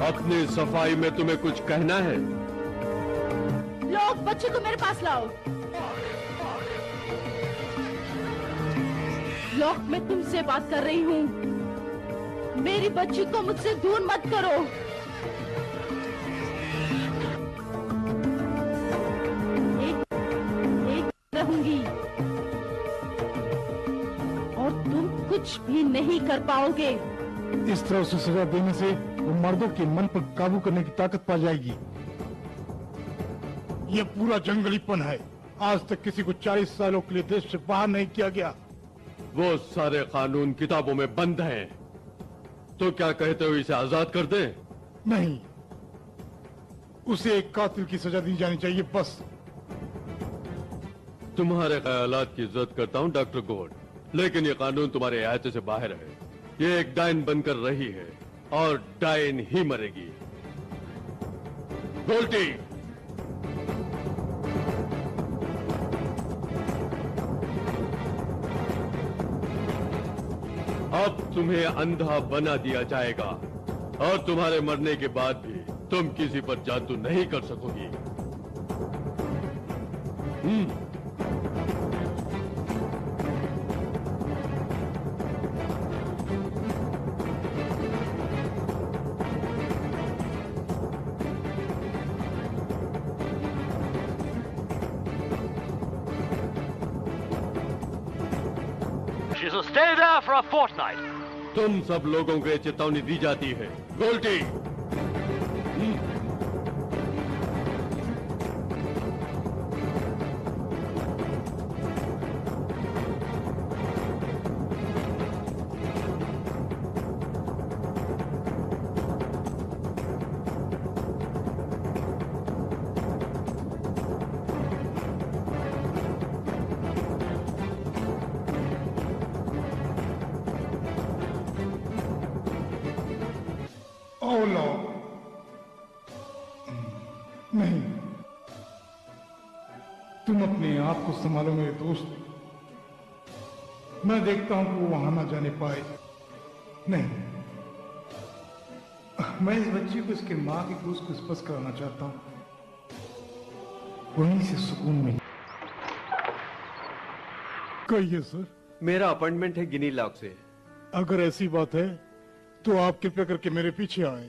अपनी सफाई में तुम्हें कुछ कहना है? लोग बच्चे को मेरे पास लाओ। लोग, मैं तुमसे बात कर रही हूँ। मेरी बच्ची को मुझसे दूर मत करो। एक रहूंगी और तुम कुछ भी नहीं कर पाओगे। इस तरह उसे सजा देने से वो मर्दों के मन पर काबू करने की ताकत पा जाएगी। ये पूरा जंगलीपन है। आज तक किसी को 40 सालों के लिए देश से बाहर नहीं किया गया। वो सारे कानून किताबों में बंद हैं। तो क्या कहते हो, इसे आजाद कर दें? नहीं, उसे एक कातिल की सजा दी जानी चाहिए, बस। तुम्हारे ख्यालात की इज्जत करता हूँ डॉक्टर गॉड, लेकिन ये कानून तुम्हारे अहते से बाहर है। ये एक डायन बनकर रही है और डायन ही मरेगी। गोल्टी, अब तुम्हें अंधा बना दिया जाएगा और तुम्हारे मरने के बाद भी तुम किसी पर जादू नहीं कर सकोगी। She shall stay there for a fortnight. तुम सब लोगों को चेतावनी दी जाती है। गोल्टी, नहीं, तुम अपने आप को संभालो मेरे दोस्त। मैं देखता हूं कि वो वहां ना जाने पाए। नहीं, मैं इस बच्ची को इसके मां की क्रूस को स्पर्श कराना चाहता हूं, वहीं से सुकून मिले। कहिए सर। मेरा अपॉइंटमेंट है गिनी लॉक से। अगर ऐसी बात है तो आप कृपया करके मेरे पीछे आए।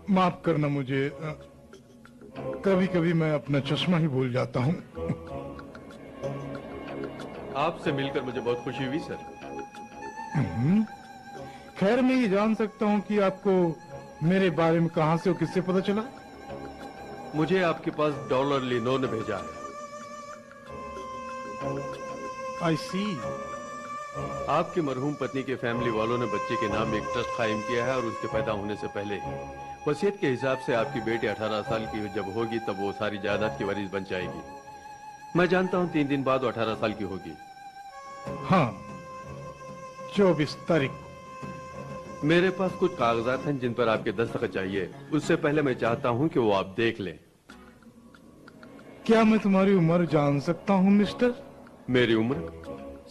माफ करना मुझे, कभी कभी मैं अपना चश्मा ही भूल जाता हूँ। आपसे मिलकर मुझे बहुत खुशी हुई सर। खैर, मैं ये जान सकता हूँ कि आपको मेरे बारे में कहां से और किससे पता चला? मुझे आपके पास डॉलर लिनो ने भेजा है। आई सी। आपकी मरहूम पत्नी के फैमिली वालों ने बच्चे के नाम एक ट्रस्ट कायम किया है और उसके पैदा होने से पहले वसीयत के हिसाब से आपकी बेटी 18 साल की जब होगी तब वो सारी जायदाद की वारिस बन जाएगी। मैं जानता हूँ 3 दिन बाद वो 18 साल की होगी। हाँ, 24 तारीख। मेरे पास कुछ कागजात हैं जिन पर आपके दस्तखत चाहिए। उससे पहले मैं चाहता हूँ कि वो आप देख लें। क्या मैं तुम्हारी उम्र जान सकता हूँ मिस्टर? मेरी उम्र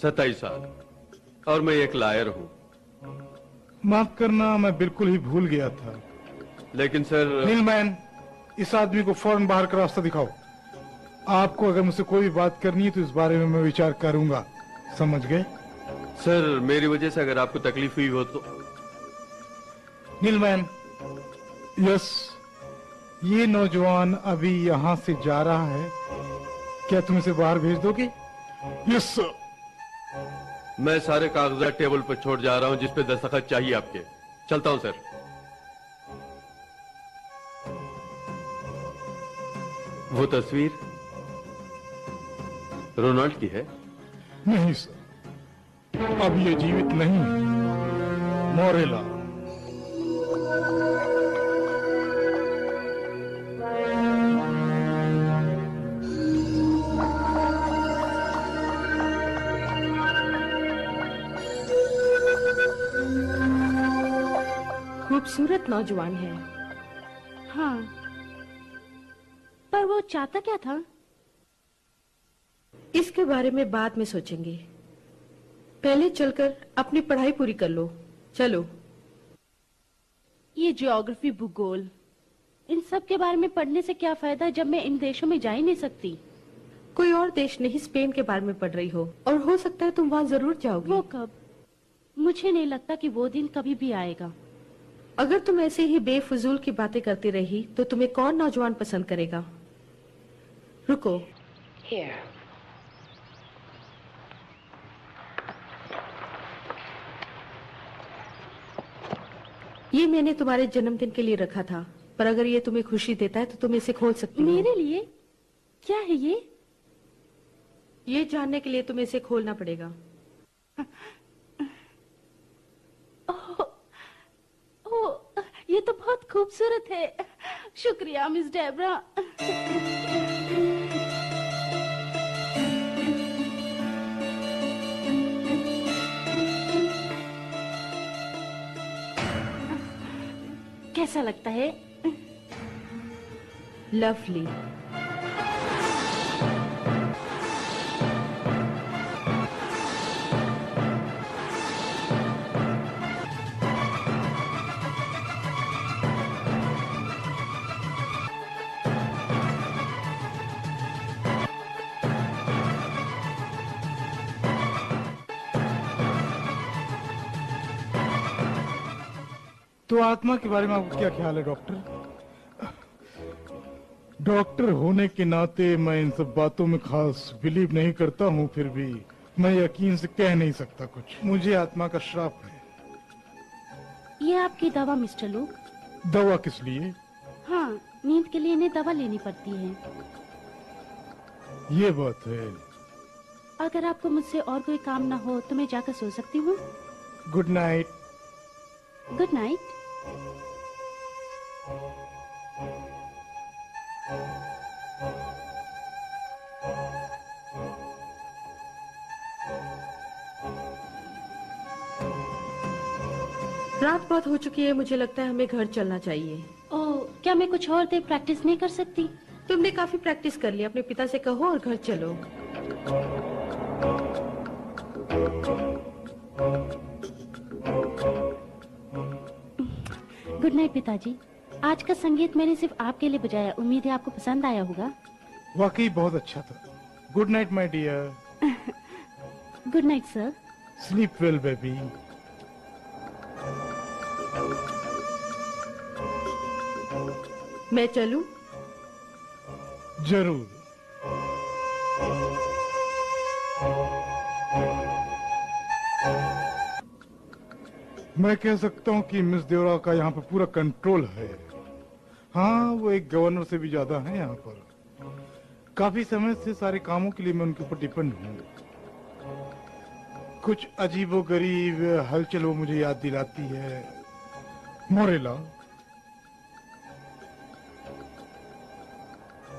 27 साल और मैं एक लायर हूँ। माफ करना, मैं बिल्कुल ही भूल गया था। लेकिन सर। नीलमैन, इस आदमी को फौरन बाहर का रास्ता दिखाओ। आपको अगर मुझसे कोई भी बात करनी है तो इस बारे में मैं विचार करूंगा, समझ गए? सर, मेरी वजह से अगर आपको तकलीफ हुई हो तो। नीलमैन, यस, ये नौजवान अभी यहाँ से जा रहा है। क्या तुम इसे बाहर भेज दोगे? Yes sir. मैं सारे कागजात टेबल पर छोड़ जा रहा हूँ जिस पे दस्तखत चाहिए आपके। चलता हूँ सर। वो तस्वीर रोनाल्ड की है? नहीं सर, अब ये जीवित नहीं। मोरेला। खूबसूरत नौजवान है। हाँ, पर वो चाहता क्या था? इसके बारे में बाद में सोचेंगे। पहले चलकर अपनी पढ़ाई पूरी कर लो। चलो। ये ज्योग्राफी, भूगोल, इन सब के बारे में पढ़ने से क्या फायदा जब मैं इन देशों में जा ही नहीं सकती। कोई और देश नहीं, स्पेन के बारे में पढ़ रही हो, और हो सकता है तुम वहाँ जरूर जाओगी। वो कब? मुझे नहीं लगता कि वो दिन कभी भी आएगा। अगर तुम ऐसे ही बेफजूल की बातें करती रही तो तुम्हें कौन नौजवान पसंद करेगा? रुको। Here. ये मैंने तुम्हारे जन्मदिन के लिए रखा था, पर अगर ये तुम्हें खुशी देता है तो तुम इसे खोल सकती हो। मेरे लिए? क्या है ये? ये जानने के लिए तुम्हें इसे खोलना पड़ेगा। ओह, ये तो बहुत खूबसूरत है। शुक्रिया मिस डेब्रा। कैसा लगता है? लवली। तो आत्मा के बारे में आपको क्या ख्याल है डॉक्टर? डॉक्टर होने के नाते मैं इन सब बातों में खास बिलीव नहीं करता हूँ, फिर भी मैं यकीन से कह नहीं सकता कुछ। मुझे आत्मा का श्राप है। ये आपकी दवा मिस्टर लूक। दवा किस लिए? हाँ, नींद के लिए इन्हें दवा लेनी पड़ती है। ये बात है। अगर आपको मुझसे और कोई काम ना हो तो मैं जाकर सो सकती हूँ। Good night. Good night. रात बहुत हो चुकी है, मुझे लगता है हमें घर चलना चाहिए। ओह, क्या मैं कुछ और देर प्रैक्टिस नहीं कर सकती? तुमने काफी प्रैक्टिस कर ली, अपने पिता से कहो और घर चलो। गुड नाइट पिताजी। आज का संगीत मैंने सिर्फ आपके लिए बजाया, उम्मीद है आपको पसंद आया होगा। वाकई बहुत अच्छा था। Good night my dear. Good night sir. Sleep well baby. मैं चलूं? जरूर। मैं कह सकता हूँ कि मिस देवरा का यहाँ पर पूरा कंट्रोल है। हाँ, वो एक गवर्नर से भी ज्यादा है यहाँ पर। काफी समय से सारे कामों के लिए मैं उनके ऊपर डिपेंड हूँ। कुछ अजीबोगरीब हलचल वो मुझे याद दिलाती है। मोरेला।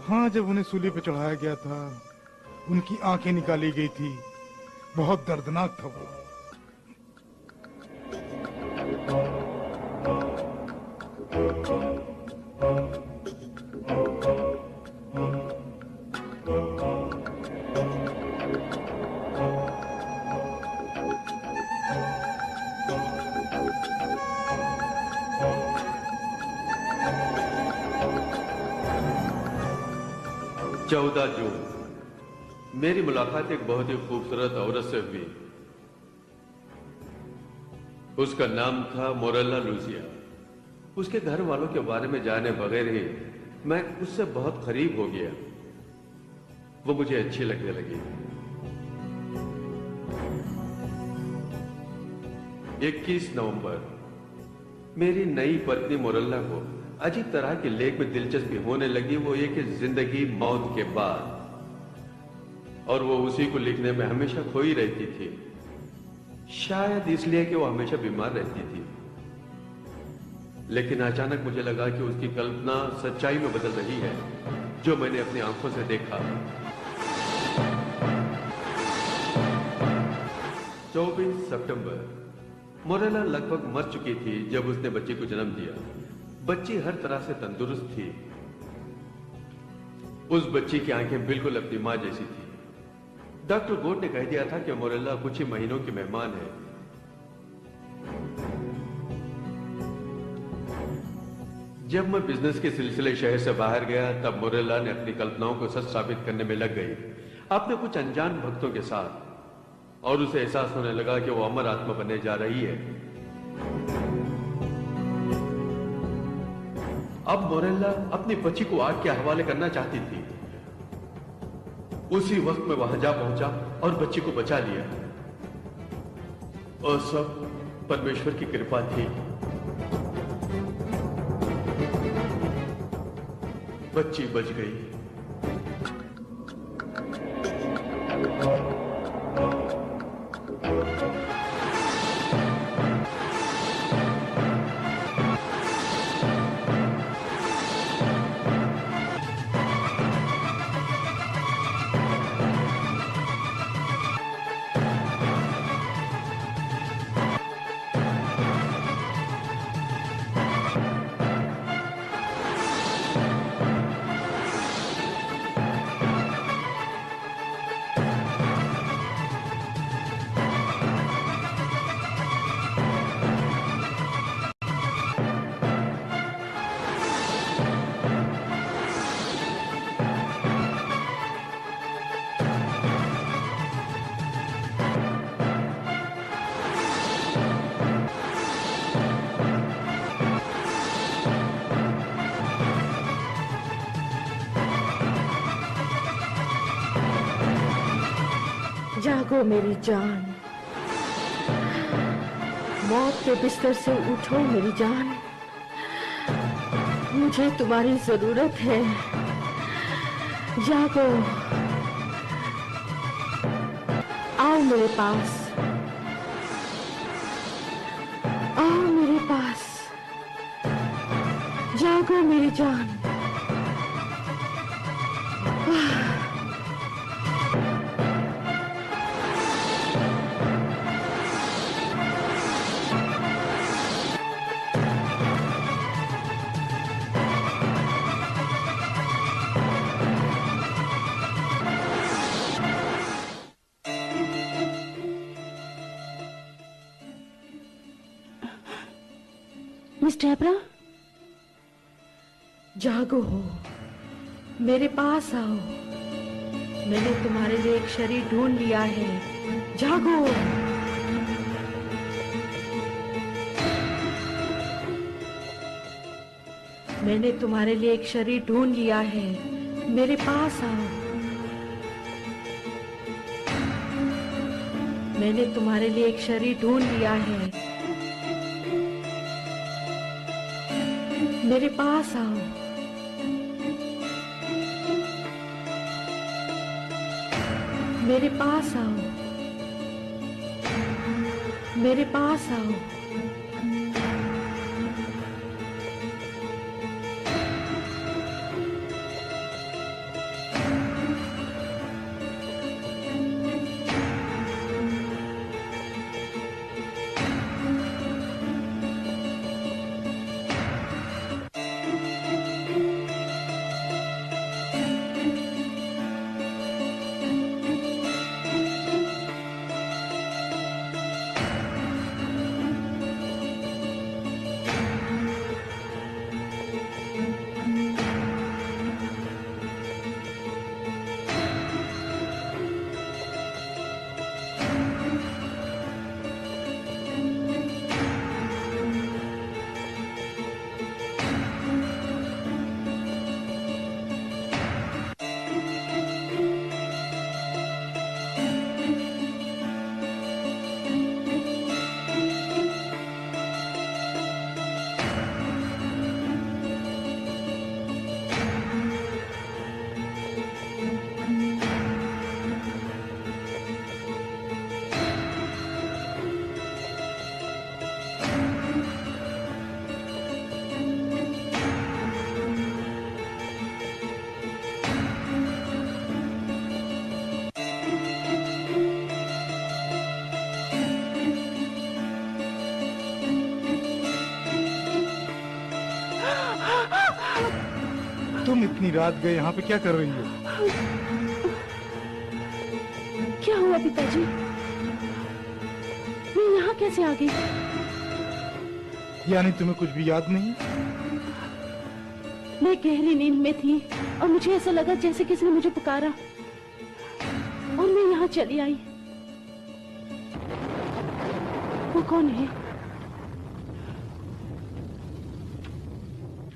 हाँ, जब उन्हें सूली पे चढ़ाया गया था, उनकी आंखें निकाली गई थी। बहुत दर्दनाक था वो। जून मेरी मुलाकात एक बहुत ही खूबसूरत औरत से हुई। उसका नाम था मोरेला लूसिया। उसके घर वालों के बारे में जाने बगैर ही मैं उससे बहुत करीब हो गया। वो मुझे अच्छी लगने लगी। 21 नवंबर मेरी नई पत्नी मोरेला को अजीब तरह के लेख में दिलचस्पी होने लगी। वो ये कि जिंदगी मौत के बाद, और वो उसी को लिखने में हमेशा खोई रहती थी। शायद इसलिए कि वो हमेशा बीमार रहती थी। लेकिन अचानक मुझे लगा कि उसकी कल्पना सच्चाई में बदल रही है, जो मैंने अपनी आंखों से देखा। 24 सितंबर मोरेला लगभग मर चुकी थी जब उसने बच्चे को जन्म दिया। बच्ची हर तरह से तंदुरुस्त थी। उस बच्ची की आंखें बिल्कुल अपनी मां जैसी थी। डॉक्टर गोड ने कह दिया था कि मोरेला कुछ ही महीनों की मेहमान है। जब मैं बिजनेस के सिलसिले शहर से बाहर गया तब मोरेला ने अपनी कल्पनाओं को सच साबित करने में लग गई, अपने कुछ अनजान भक्तों के साथ, और उसे एहसास होने लगा कि वो अमर आत्मा बनने जा रही है। अब मोरेला अपनी बच्ची को आग के हवाले करना चाहती थी। उसी वक्त मैं वहां जा पहुंचा और बच्ची को बचा लिया, और सब परमेश्वर की कृपा थी। बच्ची बच गई। जागो मेरी जान, मौत के बिस्तर से उठो मेरी जान, मुझे तुम्हारी जरूरत है। जागो, आओ मेरे पास, आओ मेरे पास, जागो मेरी जान। मिस डेबरा, जागो, मेरे पास आओ, मैंने तुम्हारे लिए एक शरीर ढूंढ लिया है। जागो, मैंने तुम्हारे लिए एक शरीर ढूंढ लिया है, मेरे पास आओ, मैंने तुम्हारे लिए एक शरीर ढूंढ लिया है, मेरे पास आओ, मेरे पास आओ, मेरे पास आओ। तुम इतनी रात गए यहाँ पे क्या कर रही हो? क्या हुआ पिताजी? मैं यहाँ कैसे आ गई? यानी तुम्हें कुछ भी याद नहीं? मैं गहरी नींद में थी और मुझे ऐसा लगा जैसे किसी ने मुझे पुकारा और मैं यहाँ चली आई। वो कौन है?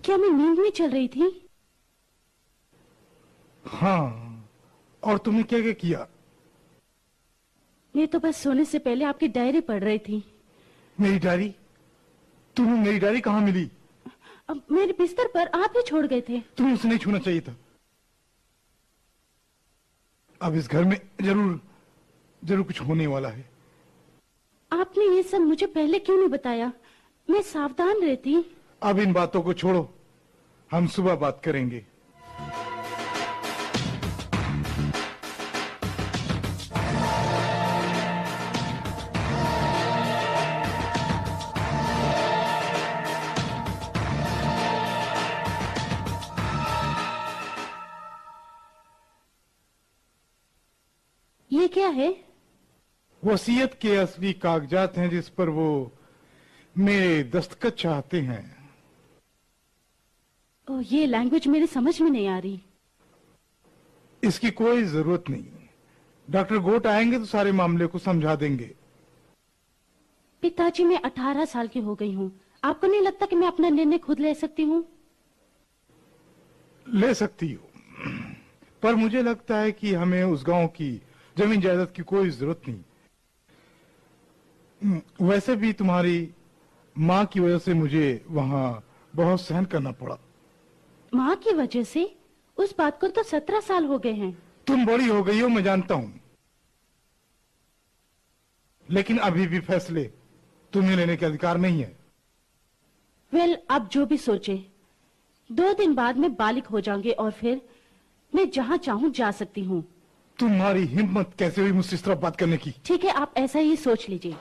क्या मैं नींद में चल रही थी? हाँ, और तुमने क्या क्या किया? मैं तो बस सोने से पहले आपकी डायरी पढ़ रही थी। मेरी डायरी? तुम्हें मेरी डायरी कहाँ मिली? अब मेरे बिस्तर पर आप ही छोड़ गए थे। तुम्हें उसे नहीं छूना चाहिए था। अब इस घर में जरूर जरूर कुछ होने वाला है। आपने ये सब मुझे पहले क्यों नहीं बताया? मैं सावधान रहती। अब इन बातों को छोड़ो, हम सुबह बात करेंगे। ये क्या है? वसीयत के असली कागजात हैं जिस पर वो मेरे दस्तखत चाहते हैं। ये लैंग्वेज मेरी समझ में नहीं आ रही। इसकी कोई जरूरत नहीं। डॉक्टर गोट आएंगे तो सारे मामले को समझा देंगे। पिताजी, मैं 18 साल की हो गई हूँ। आपको नहीं लगता कि मैं अपना निर्णय खुद ले सकती हूँ? ले सकती हो, पर मुझे लगता है कि हमें उस गांव की जमीन जायदाद की कोई जरूरत नहीं। वैसे भी तुम्हारी माँ की वजह से मुझे वहां बहुत सहन करना पड़ा। माँ की वजह से? उस बात को तो 17 साल हो गए हैं। तुम बड़ी हो गई हो, मैं जानता हूं, लेकिन अभी भी फैसले तुम्हें लेने के अधिकार नहीं है। वेल, आप जो भी सोचे। 2 दिन बाद मैं बालिग हो जाऊंगी और फिर मैं जहाँ चाहूँ जा सकती हूँ। तुम्हारी हिम्मत कैसे हुई मुझसे इस तरह बात करने की? ठीक है, आप ऐसा ही सोच लीजिए।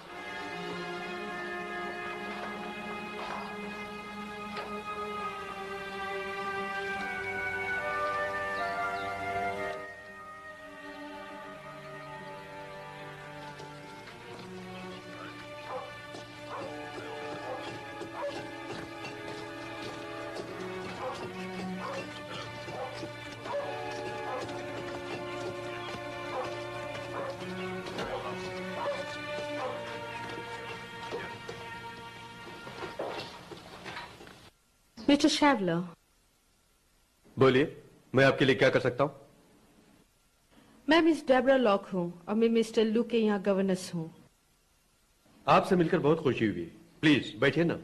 मिस्टर शैवलर। बोलिए, मैं आपके लिए क्या कर सकता हूँ? मैं मिस डेब्रा लॉक हूँ और मैं मिस्टर लू के यहाँ गवर्नेंस हूँ। आपसे मिलकर बहुत खुशी हुई। प्लीज बैठिए ना।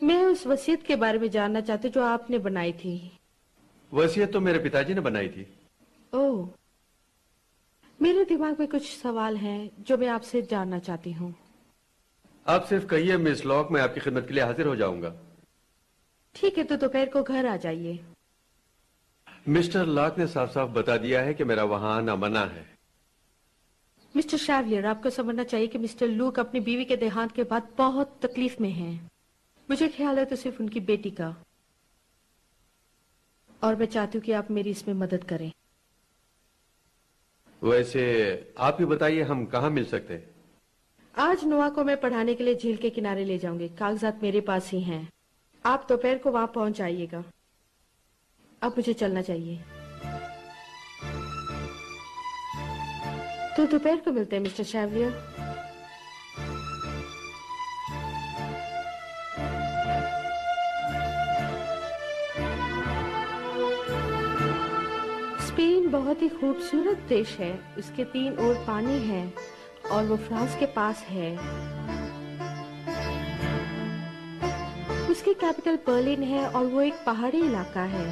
मैं उस वसीयत के बारे में जानना चाहती जो आपने बनाई थी। वसीयत तो मेरे पिताजी ने बनाई थी। ओह, मेरे दिमाग में कुछ सवाल हैं जो मैं आपसे जानना चाहती हूँ। आप सिर्फ कहिए मिस लॉक, मैं आपकी खिदमत के लिए हाजिर हो जाऊंगा। ठीक है, तो दोपहर को घर आ जाइए। मिस्टर लॉक ने साफ साफ बता दिया है कि मेरा वहां आना मना है। मिस्टर शैवलियर, आपको समझना चाहिए कि मिस्टर लूक अपनी बीवी के देहांत के बाद बहुत तकलीफ में हैं। मुझे ख्याल है तो सिर्फ उनकी बेटी का, और मैं चाहती हूँ कि आप मेरी इसमें मदद करें। वैसे आप ही बताइए, हम कहाँ मिल सकते हैं? आज नोआ को मैं पढ़ाने के लिए झील के किनारे ले जाऊंगी। कागजात मेरे पास ही हैं। आप दोपहर को वहां पहुंच जाइएगा। अब मुझे चलना चाहिए। तो दोपहर को मिलते हैं मिस्टर शैवलियर। स्पेन बहुत ही खूबसूरत देश है। उसके 3 ओर पानी है और वो फ्रांस के पास है। उसकी कैपिटल बर्लिन है और वो एक पहाड़ी इलाका है।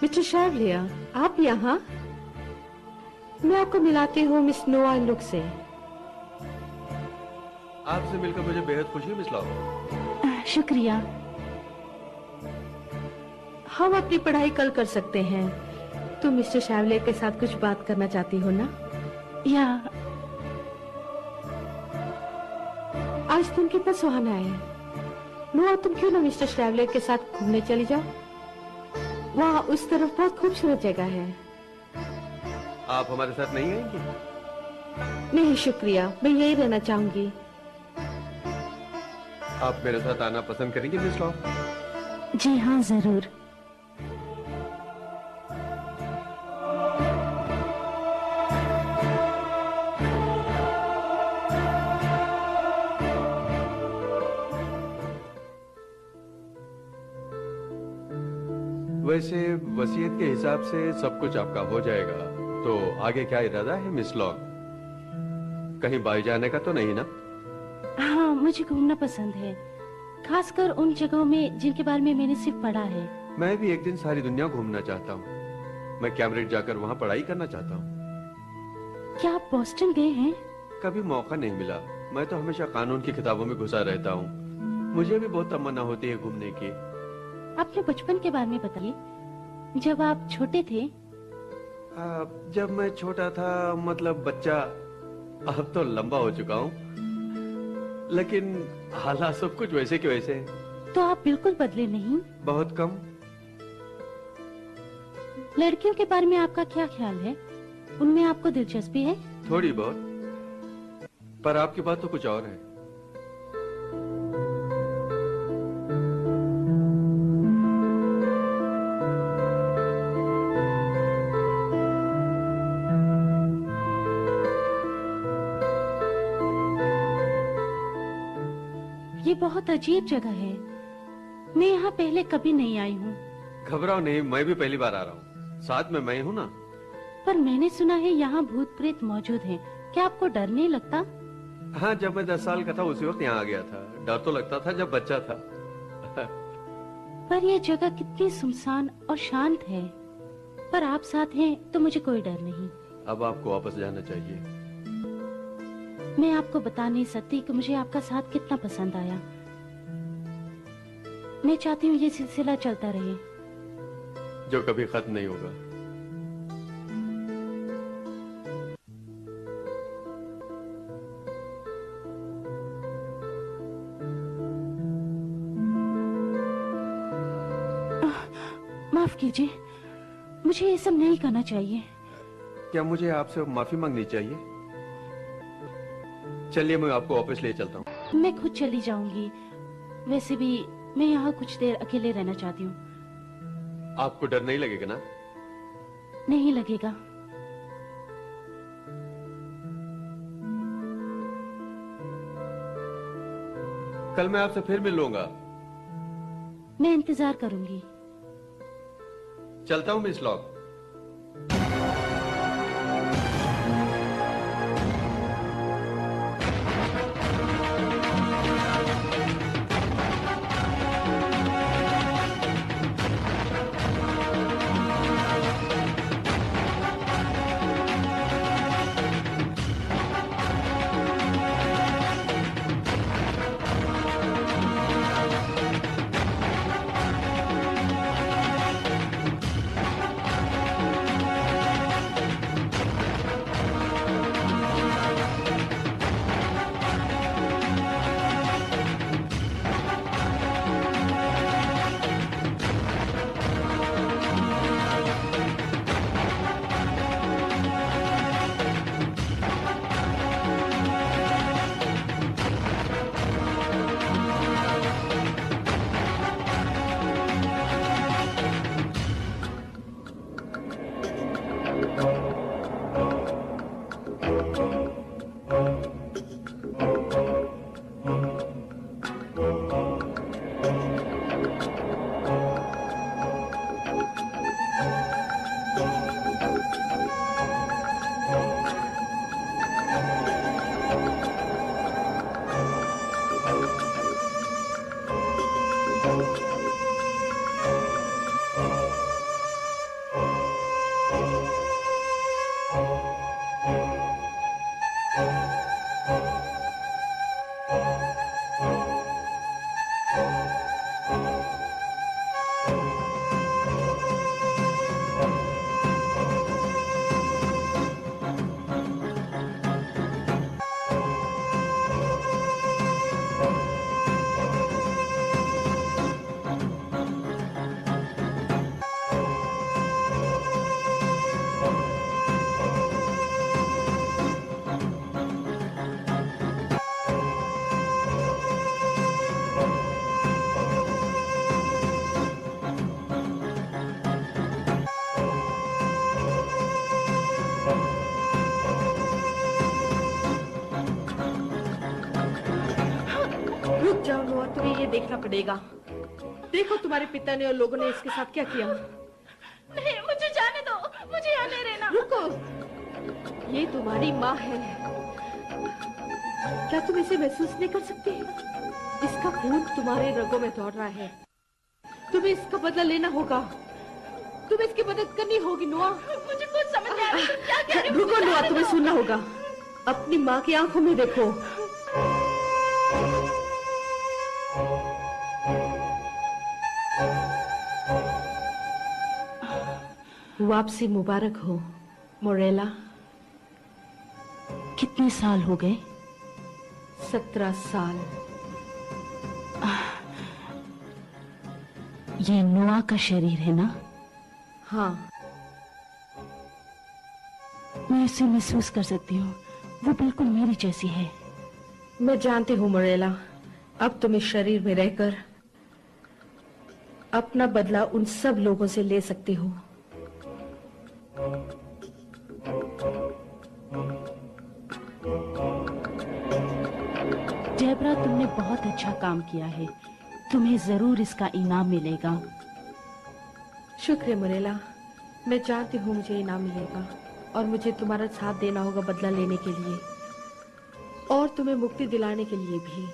मिस्टर शैवलियर, आप यहाँ? मैं आपको मिलाती हूँ मिस नोआ लुक से। आपसे मिलकर मुझे बेहद खुशी हुई मिस लॉक। शुक्रिया। हम अपनी पढ़ाई कल कर सकते हैं। तुम मिस्टर शैवले के साथ कुछ बात करना चाहती हो ना? या आज दिन कितना सुहाना है। नुआ, तुम क्यों ना मिस्टर शैवले के साथ घूमने चली जाओ? वहाँ उस तरफ बहुत खूबसूरत जगह है। आप हमारे साथ नहीं आएंगे? नहीं शुक्रिया, मैं यही रहना चाहूंगी। आप मेरे साथ आना पसंद करेंगे मिस लॉ? जी हाँ, जरूर। वैसे वसीयत के हिसाब से सब कुछ आपका हो जाएगा, तो आगे क्या इरादा है मिस लॉ? कहीं बाहर जाने का तो नहीं ना? हाँ, मुझे घूमना पसंद है, खासकर उन जगहों में जिनके बारे में मैंने सिर्फ पढ़ा है। मैं भी एक दिन सारी दुनिया घूमना चाहता हूँ। मैं कैम्ब्रिज जाकर वहाँ पढ़ाई करना चाहता हूँ। क्या आप बोस्टन गए हैं? कभी मौका नहीं मिला। मैं तो हमेशा कानून की किताबों में घुसा रहता हूँ। मुझे भी बहुत तमन्ना होती है घूमने की। अपने बचपन के बारे में बताइए, जब आप छोटे थे। जब मैं छोटा था, मतलब बच्चा, अब तो लंबा हो चुका हूँ, लेकिन हालात सब कुछ वैसे के वैसे हैं। तो आप बिल्कुल बदले नहीं। बहुत कम। लड़कियों के बारे में आपका क्या ख्याल है? उनमें आपको दिलचस्पी है? थोड़ी बहुत, पर आपकी बात तो कुछ और है। ये बहुत अजीब जगह है, मैं यहाँ पहले कभी नहीं आई हूँ। घबराओ नहीं, मैं भी पहली बार आ रहा हूँ। साथ में मैं हूँ ना। पर मैंने सुना है यहाँ भूत प्रेत मौजूद हैं। क्या आपको डर नहीं लगता? हाँ, जब मैं 10 साल का था उसी वक्त यहाँ आ गया था। डर तो लगता था जब बच्चा था। पर यह जगह कितनी सुनसान और शांत है। पर आप साथ हैं तो मुझे कोई डर नहीं। अब आपको वापस जाना चाहिए। मैं आपको बता नहीं सकती कि मुझे आपका साथ कितना पसंद आया। मैं चाहती हूँ ये सिलसिला चलता रहे, जो कभी खत्म नहीं होगा। माफ कीजिए, मुझे ये सब नहीं करना चाहिए। क्या मुझे आपसे माफी मांगनी चाहिए? चलिए, मैं आपको वापस ले चलता हूँ। मैं खुद चली जाऊंगी। वैसे भी मैं यहाँ कुछ देर अकेले रहना चाहती हूँ। आपको डर नहीं लगेगा ना? नहीं लगेगा। कल मैं आपसे फिर मिल लूंगा। मैं इंतजार करूंगी। चलता हूँ मिस लॉक। देखना पड़ेगा। देखो तुम्हारे पिता ने और लोगों ने इसके साथ क्या किया। नहीं, मुझे जाने दो, मुझे यहाँ नहीं रहना। रुको, ये तुम्हारी माँ है। क्या तुम इसे महसूस नहीं कर सकती? इसका खून तुम्हारे रगों में दौड़ रहा है। तुम्हें इसका बदला लेना होगा। तुम्हें इसकी मदद करनी होगी नोआ। मुझे कुछ समझ नहीं आ रहा, तुम क्या कह रही हो? रुको नोआ, तुम्हें सुनना होगा। अपनी माँ की आंखों में देखो। वापसी मुबारक हो मोरेला। कितने साल हो गए? 17 साल। ये नोआ का शरीर है ना? हाँ, मैं इसे महसूस कर सकती हूँ। वो बिल्कुल मेरी जैसी है। मैं जानती हूँ मोरेला। अब तुम इस शरीर में रहकर अपना बदला उन सब लोगों से ले सकती हो। डेबरा, तुमने बहुत अच्छा काम किया है। तुम्हें जरूर इसका इनाम मिलेगा। शुक्रिया मोरेला। मैं जानती हूँ मुझे इनाम मिलेगा और मुझे तुम्हारा साथ देना होगा बदला लेने के लिए और तुम्हें मुक्ति दिलाने के लिए भी।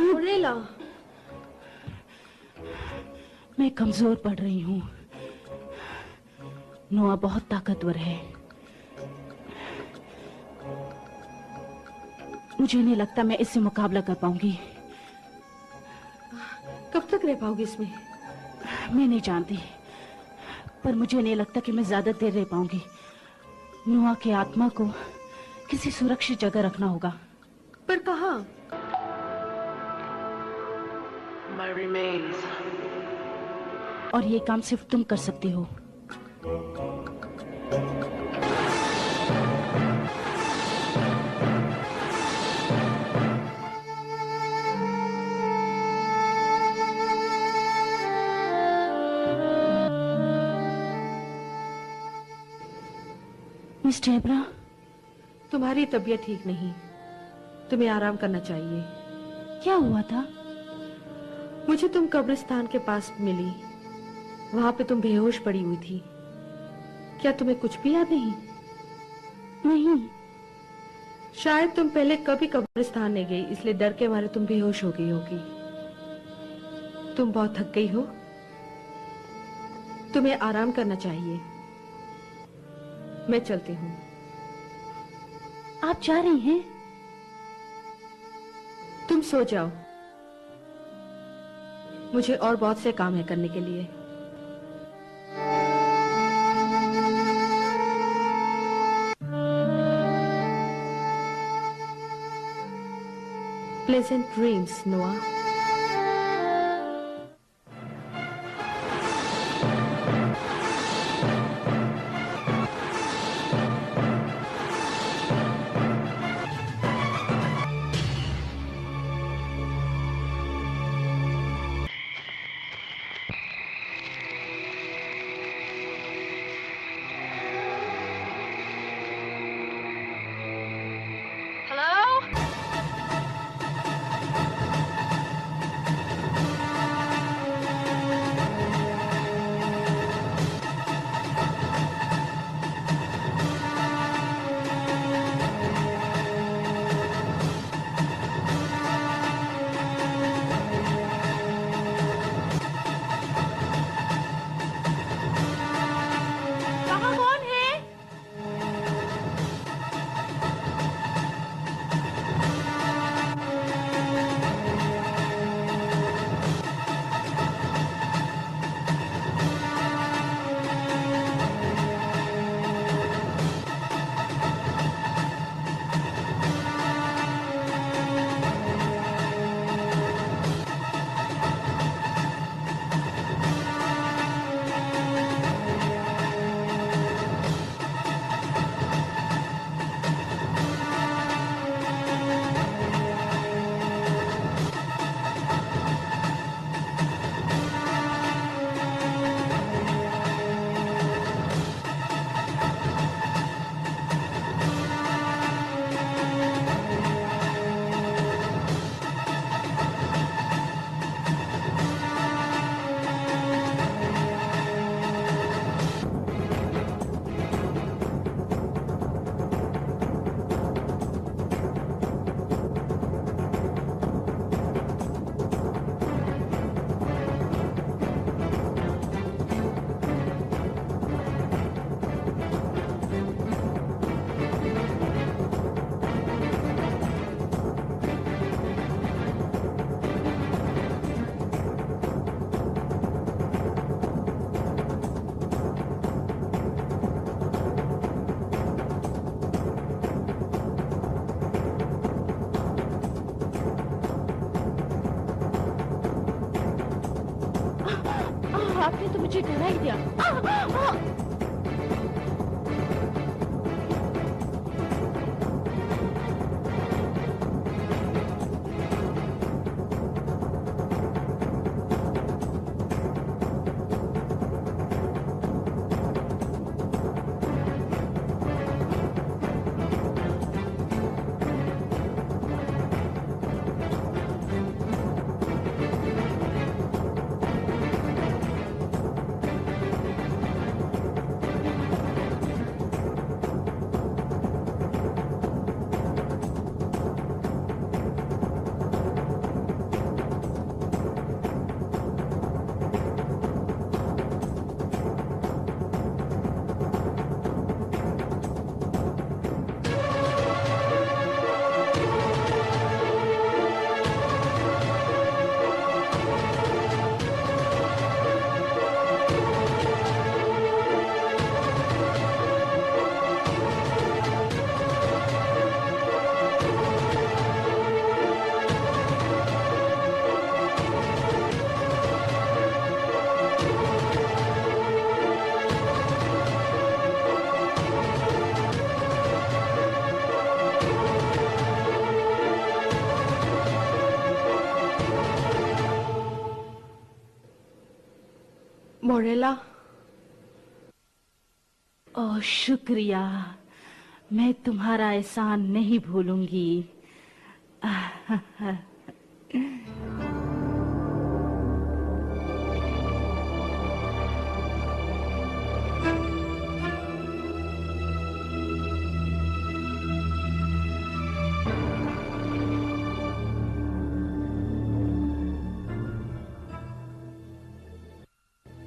मोरेला, मैं कमजोर पड़ रही हूँ। नोआ बहुत ताकतवर है। मुझे नहीं लगता मैं इससे मुकाबला कर पाऊंगी। कब तक रह पाओगी इसमें? मैं नहीं जानती, पर मुझे नहीं लगता कि मैं ज्यादा देर रह पाऊंगी। नोआ की आत्मा को किसी सुरक्षित जगह रखना होगा। पर कहाँ? My remains. और ये काम सिर्फ तुम कर सकती हो। मिस डेबरा, तुम्हारी तबीयत ठीक नहीं। तुम्हें आराम करना चाहिए। क्या हुआ था? मुझे तुम कब्रिस्तान के पास मिली। वहां पे तुम बेहोश पड़ी हुई थी। क्या तुम्हें कुछ भी याद नहीं? नहीं। शायद तुम पहले कभी कब्रिस्तान नहीं गई, इसलिए डर के मारे तुम बेहोश हो गई होगी। तुम बहुत थक गई हो। तुम्हें आराम करना चाहिए। मैं चलती हूँ। आप जा रही हैं? तुम सो जाओ। मुझे और बहुत से काम है करने के लिए। Pleasant dreams, Noah. Hello? आपने तो मुझे डरा ही दिया। मोरेला, ओह शुक्रिया, मैं तुम्हारा एहसान नहीं भूलूंगी।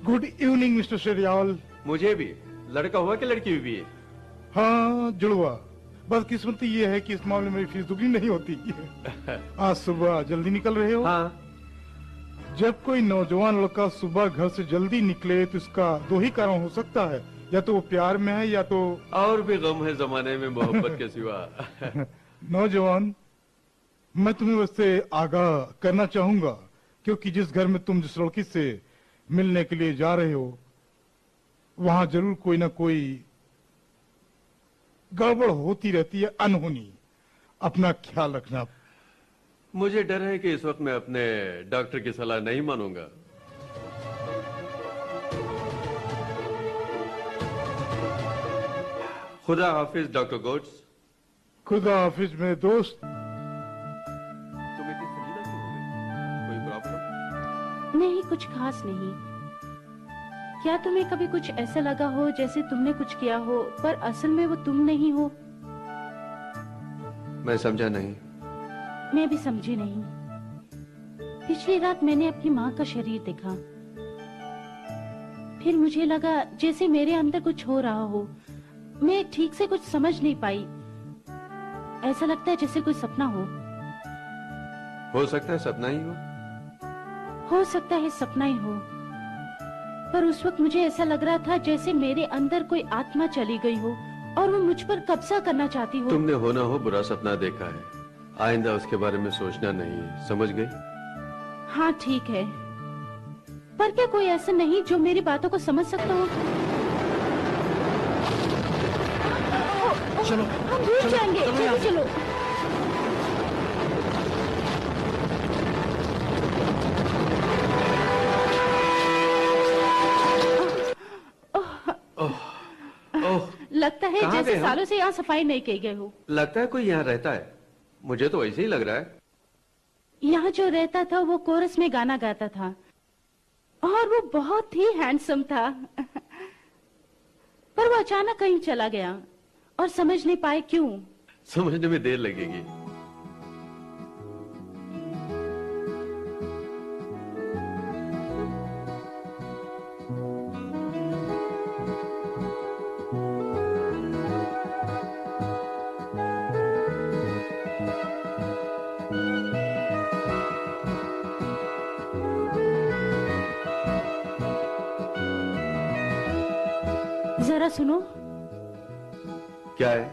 Good evening mister Sheriyal. मुझे भी। लड़का हुआ कि लड़की हुई है? हाँ, जुड़वा। बस किस्मत ये है कि इस मामले में फीस दुगनी नहीं होती। आज सुबह जल्दी निकल रहे हो? हाँ। जब कोई नौजवान लड़का सुबह घर से जल्दी निकले तो इसका दो ही कारण हो सकता है, या तो वो प्यार में है या तो और भी गम है जमाने में मोहब्बत के सिवा। नौजवान, मैं तुम्हें वैसे आगाह करना चाहूंगा, क्योंकि जिस घर में तुम जिस लड़की से मिलने के लिए जा रहे हो वहां जरूर कोई ना कोई गड़बड़ होती रहती है, अनहोनी। अपना ख्याल रखना। मुझे डर है कि इस वक्त मैं अपने डॉक्टर की सलाह नहीं मानूंगा। खुदा हाफिज डॉक्टर गोट्स। खुदा हाफिज मेरे दोस्त। तुम इतनी संजीदा क्यों हो गई? कोई प्रॉब्लम? नहीं, कुछ खास नहीं। क्या तुम्हें कभी कुछ ऐसा लगा हो जैसे तुमने कुछ किया हो पर असल में वो तुम नहीं हो? मैं समझा नहीं। मैं भी समझी नहीं। पिछली रात मैंने अपनी माँ का शरीर देखा। फिर मुझे लगा जैसे मेरे अंदर कुछ हो रहा हो। मैं ठीक से कुछ समझ नहीं पाई। ऐसा लगता है जैसे कोई सपना हो सकता है सपना ही हो सकता है सपना ही हो। पर उस वक्त मुझे ऐसा लग रहा था जैसे मेरे अंदर कोई आत्मा चली गई हो और वो मुझ पर कब्जा करना चाहती हो। तुमने हो ना हो बुरा सपना देखा है, आइंदा उसके बारे में सोचना नहीं है, समझ गई? हाँ ठीक है, पर क्या कोई ऐसा नहीं जो मेरी बातों को समझ सकता हो? चलो हम भूल जाएंगे। चलो चलो। लगता है कहाँ जैसे गए हम? सालों से यहाँ सफाई नहीं की गई हो। लगता है कोई यहाँ रहता है, मुझे तो ऐसे ही लग रहा है। यहाँ जो रहता था वो कोरस में गाना गाता था और वो बहुत ही हैंडसम था। पर वो अचानक कहीं चला गया और समझ नहीं पाए क्यों। समझने में देर लगेगी। जरा सुनो। क्या है?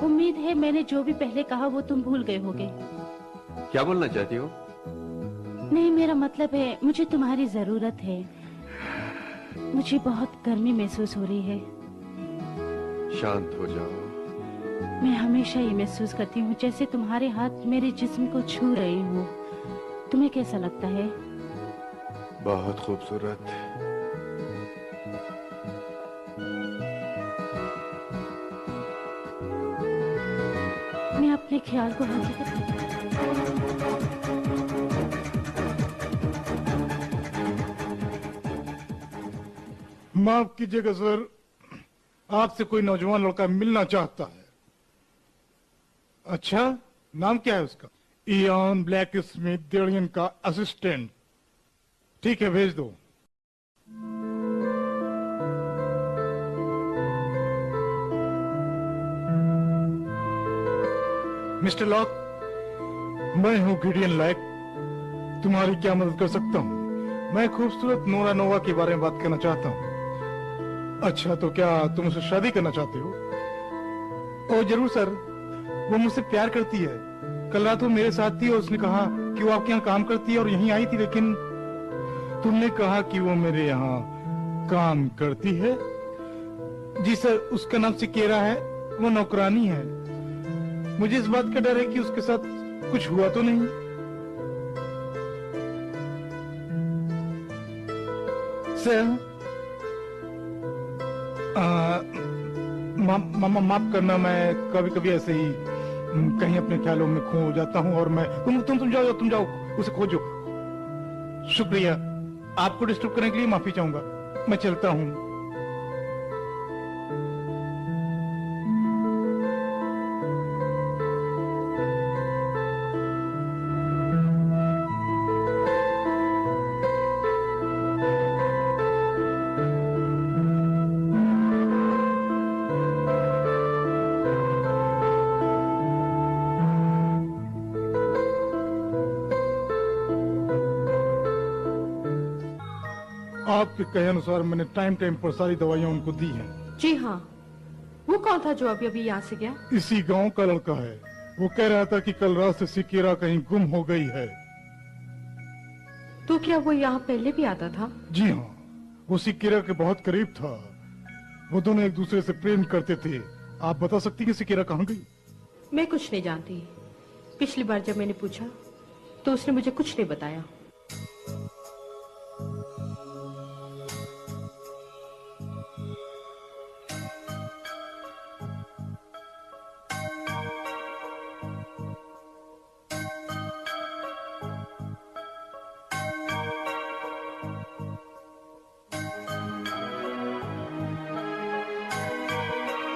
उम्मीद है मैंने जो भी पहले कहा वो तुम भूल गए होगे। क्या बोलना चाहती हो? नहीं, मेरा मतलब है मुझे तुम्हारी जरूरत है। मुझे बहुत गर्मी महसूस हो रही है। शांत हो जाओ। मैं हमेशा ये महसूस करती हूँ जैसे तुम्हारे हाथ मेरे जिस्म को छू रहे हो। तुम्हें कैसा लगता है? बहुत खूबसूरत। मैं अपने ख्याल को हकीकत माफ कीजिएगा सर, आपसे कोई नौजवान लड़का मिलना चाहता है। अच्छा, नाम क्या है उसका? इयान ब्लैक स्मिथ, डेलियन का असिस्टेंट। ठीक है, भेज दो। मिस्टर लॉक, मैं हूं गिडियन लैक। तुम्हारी क्या मदद कर सकता हूं? मैं खूबसूरत नोरा नोवा के बारे में बात करना चाहता हूं। अच्छा, तो क्या तुम उससे शादी करना चाहते हो? ओ जरूर सर, वो मुझसे प्यार करती है। कल रात वो मेरे साथ थी और उसने कहा कि वो आपके यहाँ काम करती है और यहीं आई थी, लेकिन तुमने कहा कि वो मेरे यहाँ काम करती है। जी सर, उसका नाम सिकेरा है, वो नौकरानी है। मुझे इस बात का डर है कि उसके साथ कुछ हुआ तो नहीं। सर, माफ करना, मैं कभी कभी ऐसे ही कहीं अपने ख्यालों में खो जाता हूँ और मैं तुम जाओ उसे खोजो। शुक्रिया, आपको डिस्टर्ब करने के लिए माफी चाहूंगा। मैं चलता हूँ। आपके कहे अनुसार मैंने टाइम टाइम पर सारी दवाइयां उनको दी हैं। जी हाँ। वो कौन था जो अभी अभी यहाँ से गया? इसी गांव का लड़का है। वो कह रहा था कि कल रात से सिकेरा कहीं गुम हो गई है। तो क्या वो यहाँ पहले भी आता था? जी हाँ, वो सिकेरा के बहुत करीब था। वो दोनों एक दूसरे से प्रेम करते थे। आप बता सकती कि सिकेरा कहाँ गई? मैं कुछ नहीं जानती। पिछली बार जब मैंने पूछा तो उसने मुझे कुछ नहीं बताया।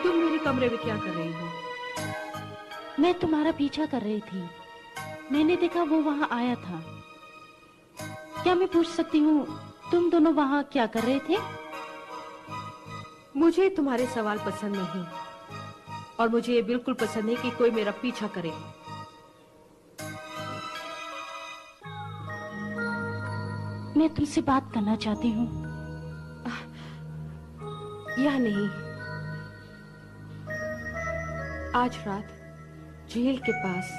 तुम मेरे कमरे में क्या कर रही हो? मैं तुम्हारा पीछा कर रही थी। मैंने देखा वो वहां आया था। क्या मैं पूछ सकती हूँ तुम दोनों वहां क्या कर रहे थे? मुझे तुम्हारे सवाल पसंद नहीं और मुझे ये बिल्कुल पसंद नहीं कि कोई मेरा पीछा करे। मैं तुमसे बात करना चाहती हूँ। या नहीं, आज रात झील के पास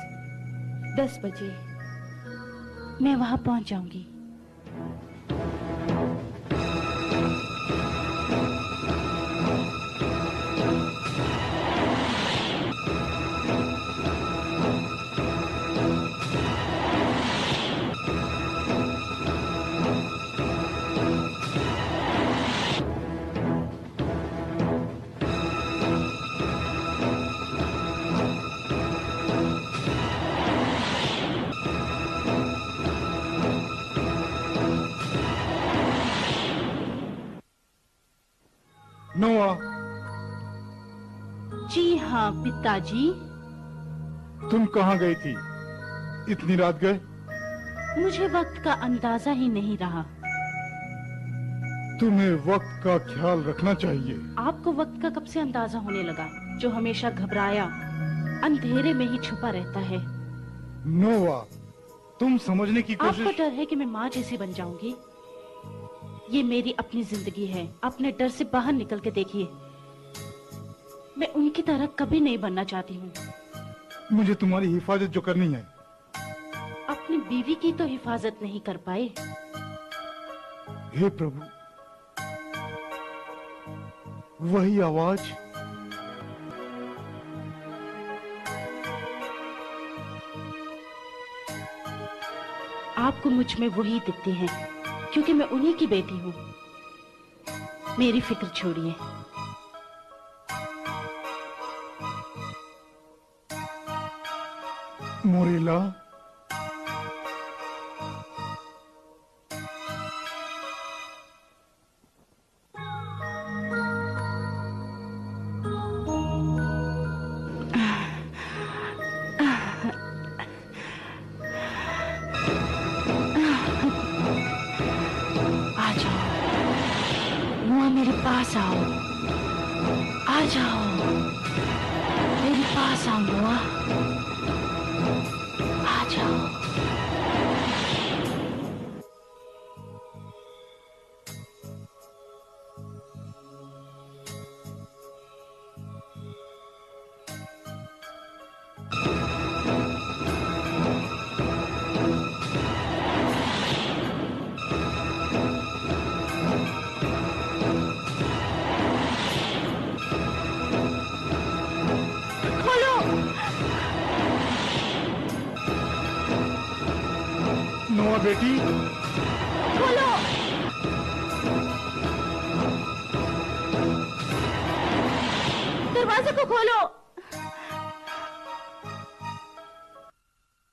10 बजे मैं वहां पहुंच जाऊंगी। नोआ। जी हाँ पिताजी। तुम कहाँ गई थी? इतनी रात गए? मुझे वक्त का अंदाजा ही नहीं रहा। तुम्हें वक्त का ख्याल रखना चाहिए। आपको वक्त का कब से अंदाजा होने लगा? जो हमेशा घबराया अंधेरे में ही छुपा रहता है। नोवा, तुम समझने की आपको कोशिश। डर है कि मैं माँ जैसी बन जाऊंगी? ये मेरी अपनी जिंदगी है। अपने डर से बाहर निकल के देखिए। मैं उनकी तरह कभी नहीं बनना चाहती हूँ। मुझे तुम्हारी हिफाजत जो करनी है। अपनी बीवी की तो हिफाजत नहीं कर पाए। हे प्रभु, वही आवाज। आपको मुझ में वही दिखते हैं क्योंकि मैं उन्हीं की बेटी हूँ। मेरी फिक्र छोड़िए। मोरेला, आ जाओ नुआ, मेरे पास आओ। आ जाओ मेरे पास आओ नुआ। आ जाओ। खोलो। नोआ बेटी, खोलो। दरवाजे को खोलो।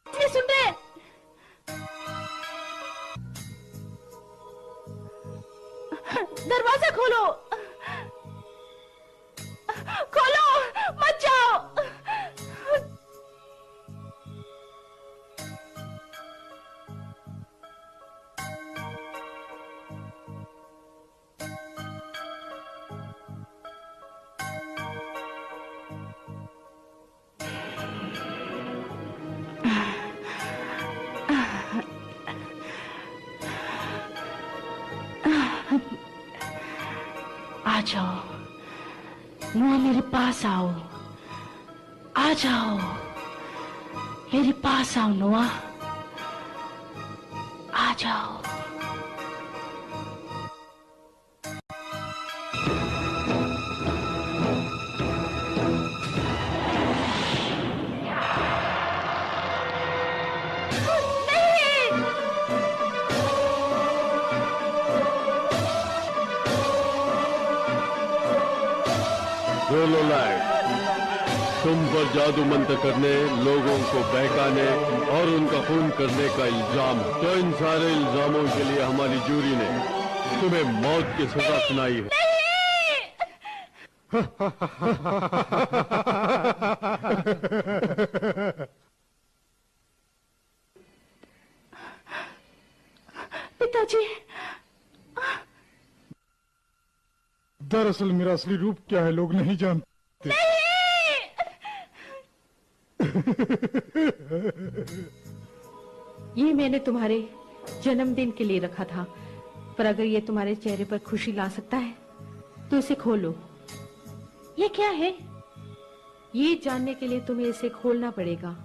ये सुन रहे हैं? दरवाजा खोलो। खोलो, मत जाओ। आ जाओ नुआ, मेरे पास आओ। आ जाओ मेरे पास आओ नुआ। आ जाओ। रोलो लाइट, तुम पर जादू मंत्र करने, लोगों को बहकाने और उनका खून करने का इल्जाम। तो इन सारे इल्जामों के लिए हमारी जूरी ने तुम्हें मौत की सजा सुनाई है। पिताजी, दरअसल मेरा असली रूप क्या है लोग नहीं जानते। ये मैंने तुम्हारे जन्मदिन के लिए रखा था, पर अगर ये तुम्हारे चेहरे पर खुशी ला सकता है तो इसे खोलो। ये क्या है? ये जानने के लिए तुम्हें इसे खोलना पड़ेगा।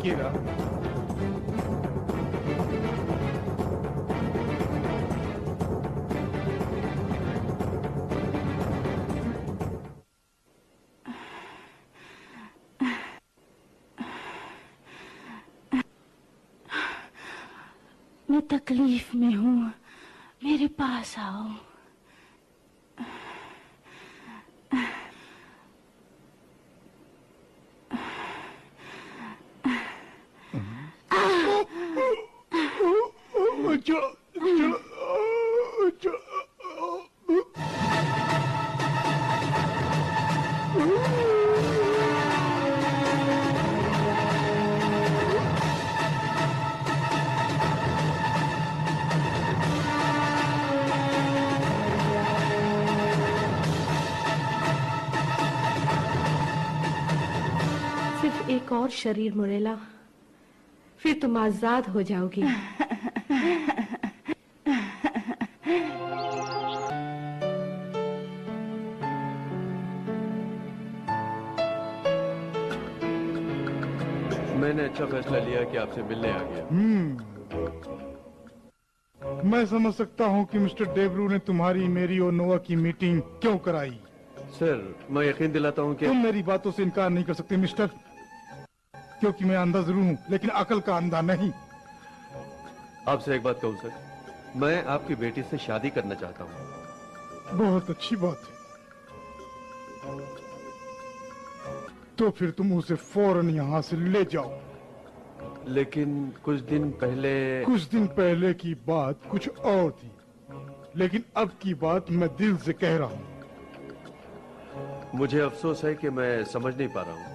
देखिएगा। मैं तकलीफ में हूँ, मेरे पास आओ। सिर्फ एक और शरीर मुरेला, फिर तुम आजाद हो जाओगी। मैंने अच्छा फैसला लिया कि आपसे मिलने आ गया। मैं समझ सकता हूँ कि मिस्टर डेब्रू ने तुम्हारी, मेरी और नोवा की मीटिंग क्यों कराई। सर, मैं यकीन दिलाता हूँ कि तुम मेरी बातों से इनकार नहीं कर सकते मिस्टर, क्योंकि मैं अंधा जरूर हूँ लेकिन अकल का अंधा नहीं। आपसे एक बात कहूँ सर, मैं आपकी बेटी से शादी करना चाहता हूँ। बहुत अच्छी बात है। तो फिर तुम उसे फौरन यहाँ से ले जाओ। लेकिन कुछ दिन पहले की बात कुछ और थी, लेकिन अब की बात मैं दिल से कह रहा हूँ। मुझे अफसोस है कि मैं समझ नहीं पा रहा हूँ।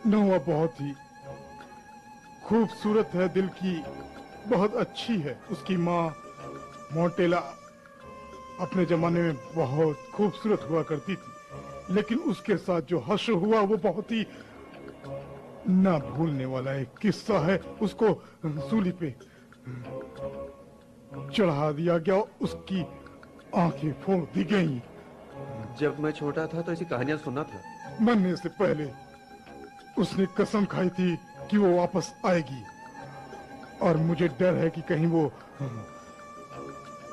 नोवा बहुत ही खूबसूरत है, दिल की बहुत अच्छी है। उसकी माँ मोंटेला अपने जमाने में बहुत खूबसूरत हुआ करती थी, लेकिन उसके साथ जो हश्र हुआ वो बहुत ही ना भूलने वाला एक किस्सा है। उसको सूली पे चढ़ा दिया गया, उसकी आंखें फोड़ दी गईं। जब मैं छोटा था तो ऐसी कहानियां सुना था। मरने से पहले उसने कसम खाई थी कि वो वापस आएगी, और मुझे डर है कि कहीं वो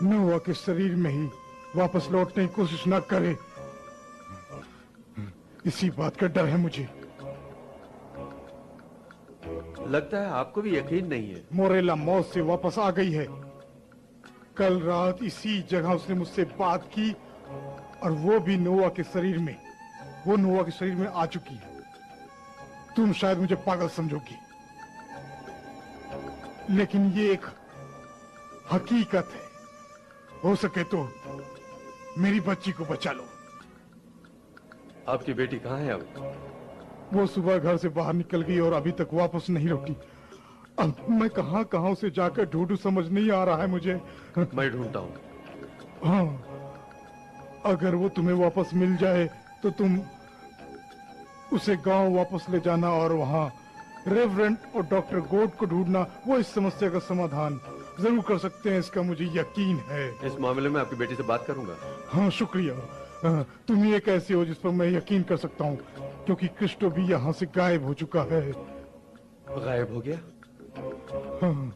नोवा के शरीर में ही वापस लौटने की कोशिश ना करे। इसी बात का डर है मुझे। लगता है आपको भी यकीन नहीं है। मोरेला मौत से वापस आ गई है। कल रात इसी जगह उसने मुझसे बात की, और वो भी नोवा के शरीर में। वो नोवा के शरीर में आ चुकी है। तुम शायद मुझे पागल समझोगी, लेकिन ये एक हकीकत है। हो सके तो मेरी बच्ची को बचा लो। आपकी बेटी कहाँ है अब? वो सुबह घर से बाहर निकल गई और अभी तक वापस नहीं लौटी। अब मैं कहाँ कहाँ उसे जाकर ढूंढूं, समझ नहीं आ रहा है मुझे। मैं ढूंढता हूँ। हाँ, अगर वो तुम्हें वापस मिल जाए तो तुम उसे गांव वापस ले जाना, और वहाँ रेवरेंड और डॉक्टर गोड को ढूंढना। वो इस समस्या का समाधान जरूर कर सकते हैं, इसका मुझे यकीन है। इस मामले में आपकी बेटी से बात करूंगा। हाँ, शुक्रिया। तुम ही एक ऐसे हो जिस पर मैं यकीन कर सकता हूँ, क्योंकि क्रिस्टो भी यहाँ से गायब हो चुका है। गायब हो गया? हाँ।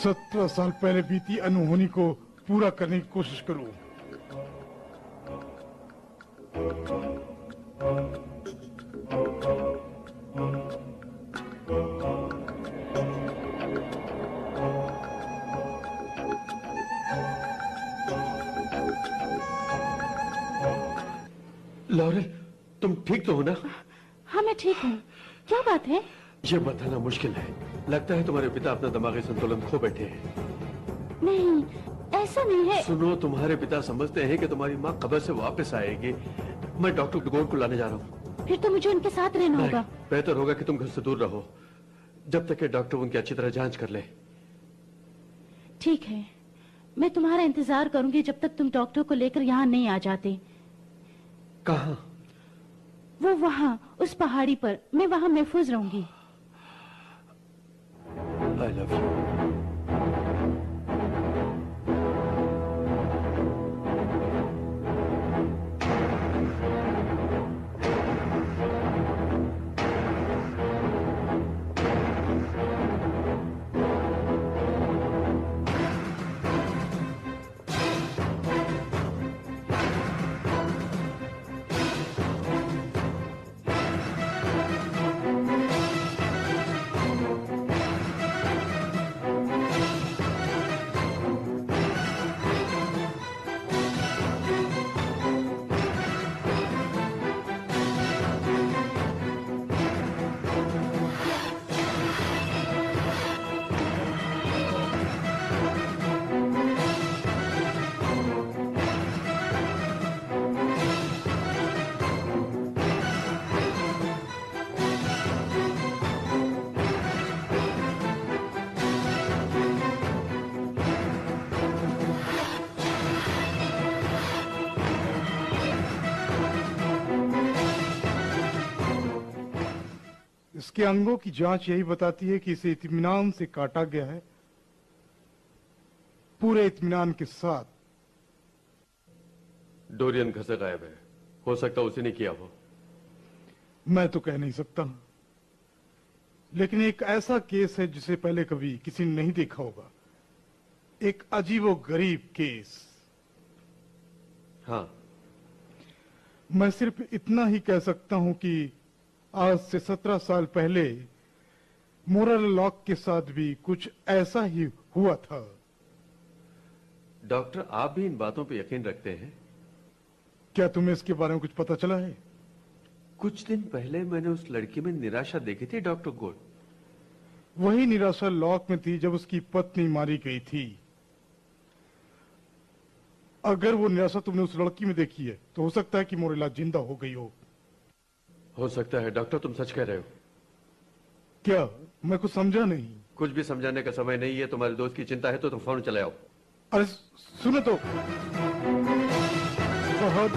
सत्रह साल पहले बीती अनहोनी को पूरा करने की कोशिश करूं। लॉरेल, तुम ठीक तो हो ना? हाँ, मैं ठीक हूँ। क्या बात है? ये बताना मुश्किल है। लगता है तुम्हारे पिता अपना दिमागी संतुलन खो बैठे हैं। नहीं, ऐसा नहीं है। सुनो, तुम्हारे पिता समझते हैं कि तुम्हारी माँ कब्र से वापस आएगी। मैं डॉक्टर गोड को लाने जा रहा हूँ। फिर तो मुझे उनके साथ रहना होगा। बेहतर होगा कि तुम घर से दूर रहो, जब तक कि डॉक्टर उनकी अच्छी तरह जांच कर ले। ठीक है, मैं तुम्हारा इंतजार करूंगी जब तक तुम डॉक्टर को लेकर यहाँ नहीं आ जाते। कहाँ? वो वहाँ, उस पहाड़ी पर। मैं वहाँ महफूज रहूंगी। I love you. इसके अंगों की जांच यही बताती है कि इसे इत्मीनान से काटा गया है, पूरे इत्मीनान के साथ। डोरियन घर से गायब है, हो सकता उसी ने किया हो। मैं तो कह नहीं सकता, लेकिन एक ऐसा केस है जिसे पहले कभी किसी ने नहीं देखा होगा, एक अजीबो गरीब केस। हाँ, मैं सिर्फ इतना ही कह सकता हूं कि आज से 17 साल पहले मोरल लॉक के साथ भी कुछ ऐसा ही हुआ था। डॉक्टर, आप भी इन बातों पे यकीन रखते हैं? क्या तुम्हें इसके बारे में कुछ पता चला है? कुछ दिन पहले मैंने उस लड़की में निराशा देखी थी डॉक्टर गोल्ड। वही निराशा लॉक में थी जब उसकी पत्नी मारी गई थी। अगर वो निराशा तुमने उस लड़की में देखी है तो हो सकता है कि मोरेला जिंदा हो गई हो सकता है डॉक्टर, तुम सच कह रहे हो। क्या? मैं कुछ समझा नहीं। कुछ भी समझाने का समय नहीं है। तुम्हारे दोस्त की चिंता है तो तुम फोन चले आओ। अरे सुनो तो। बहुत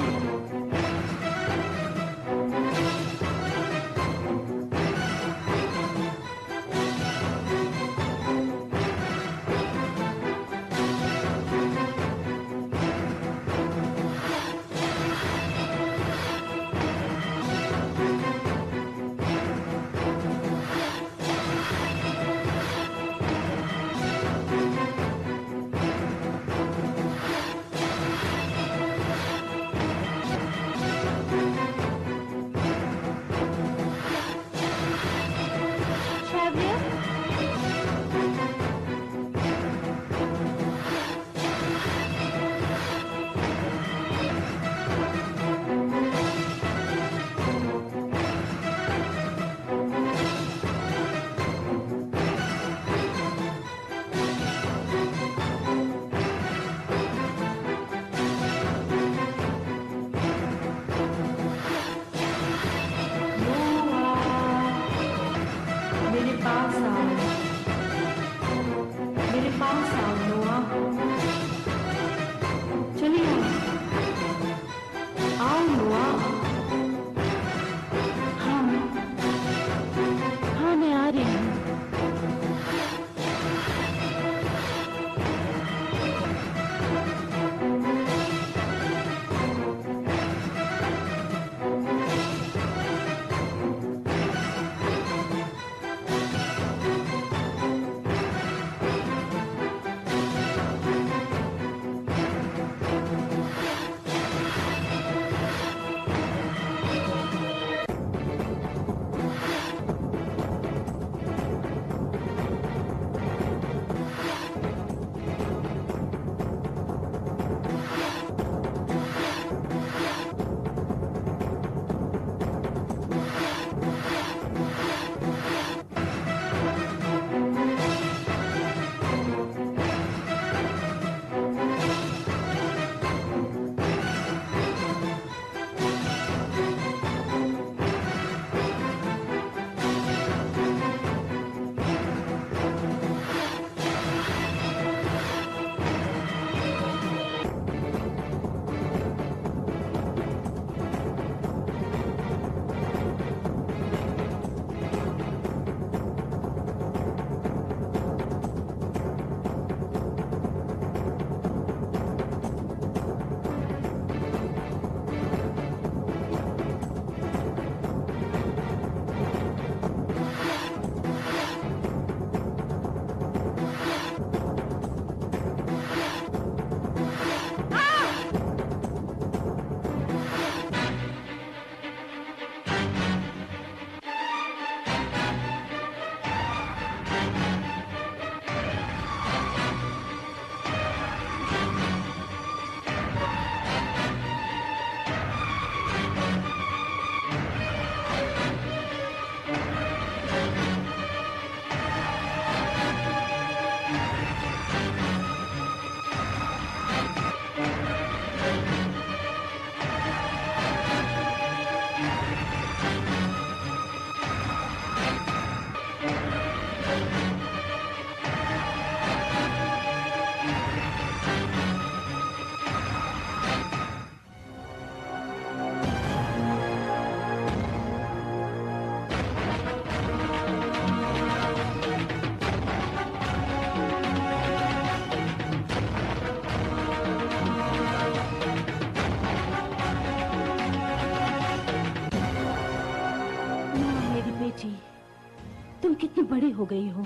बड़ी हो गई हो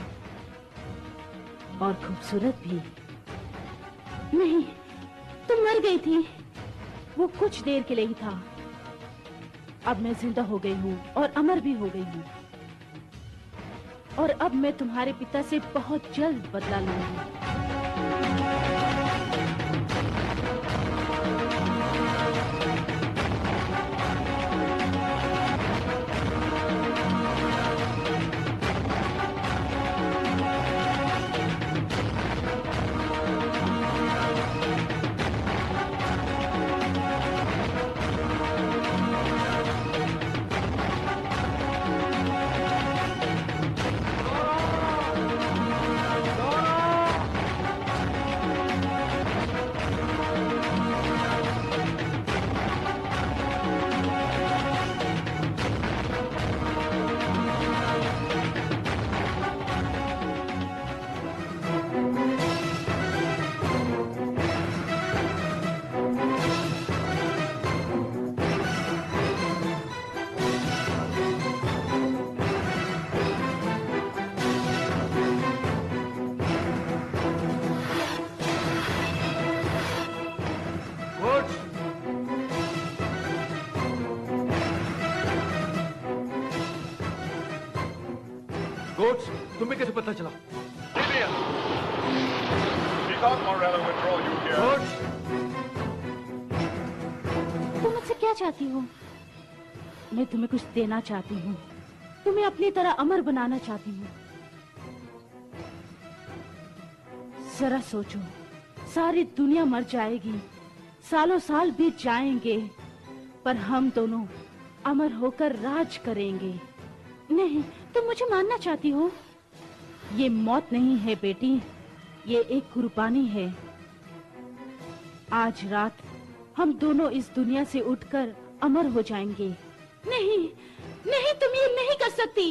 और खूबसूरत भी। नहीं, तुम मर गई थी, वो कुछ देर के लिए ही था। अब मैं जिंदा हो गई हूँ और अमर भी हो गई हूँ, और अब मैं तुम्हारे पिता से बहुत जल्द बदला लूंगी। गोट्स, तुम्हें कैसे पता चला? Deviant! We thought Morello would draw you here. Goats, तुम मुझसे क्या चाहती हो? मैं तुम्हें कुछ देना चाहती हूँ, तुम्हें अपनी तरह अमर बनाना चाहती हूँ। जरा सोचो, सारी दुनिया मर जाएगी, सालों साल बीत जाएंगे, पर हम दोनों अमर होकर राज करेंगे। नहीं, तुम मुझे मारना चाहती हो? ये मौत नहीं है बेटी, ये एक कुर्बानी है। आज रात हम दोनों इस दुनिया से उठकर अमर हो जाएंगे। नहीं, नहीं, तुम ये नहीं कर सकती।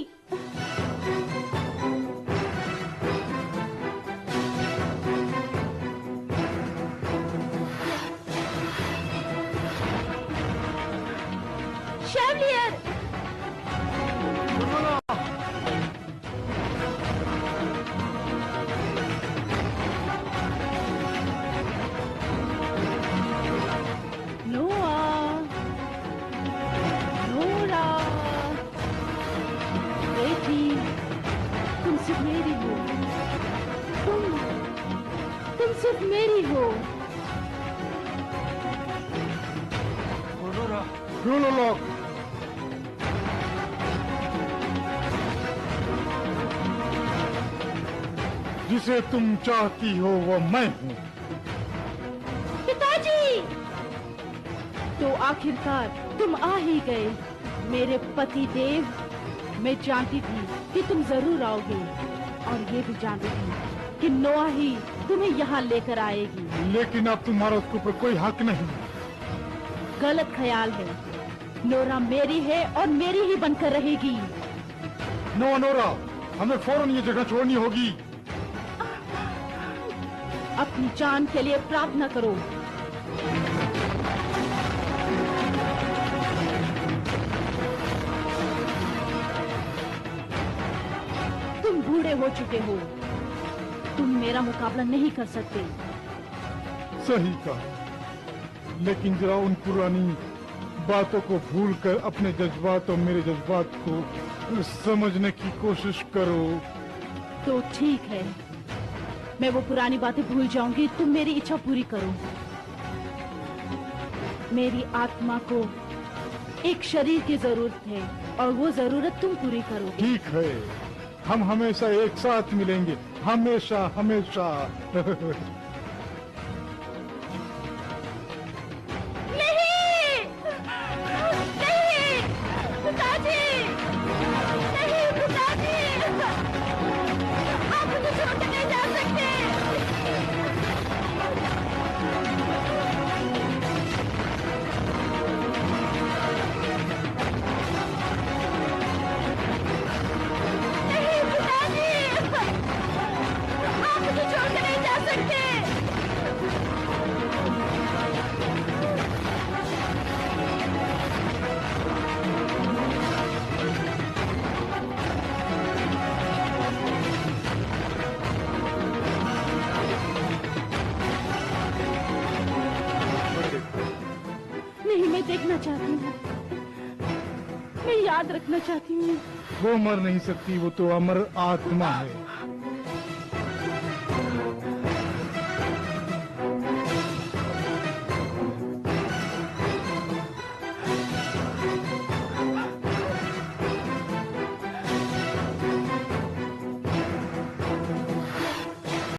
शेवलियर! सिर्फ मेरी हो। क्रोनोलॉग, जिसे तुम चाहती हो वो मैं हूँ। पिताजी! तो आखिरकार तुम आ ही गए, मेरे पति देव। मैं जानती थी कि तुम जरूर आओगे, और ये भी जानती थी कि नोआ ही तुम्हें यहाँ लेकर आएगी। लेकिन अब तुम्हारा उसके ऊपर कोई हक नहीं। गलत ख्याल है, नोरा मेरी है और मेरी ही बनकर रहेगी। नोरा, हमें फौरन ये जगह छोड़नी होगी। अपनी जान के लिए प्रार्थना करो। तुम बूढ़े हो चुके हो, तुम मेरा मुकाबला नहीं कर सकते। सही कहा, लेकिन जरा उन पुरानी बातों को भूलकर अपने जज्बात और मेरे जज्बात को समझने की कोशिश करो। तो ठीक है, मैं वो पुरानी बातें भूल जाऊंगी। तुम मेरी इच्छा पूरी करो। मेरी आत्मा को एक शरीर की जरूरत है, और वो जरूरत तुम पूरी करो। ठीक है, हम हमेशा एक साथ मिलेंगे, हमेशा हमेशा। छोड़कर नहीं जा सकते। देखना चाहती हूँ, मैं याद रखना चाहती हूँ। वो मर नहीं सकती, वो तो अमर आत्मा है।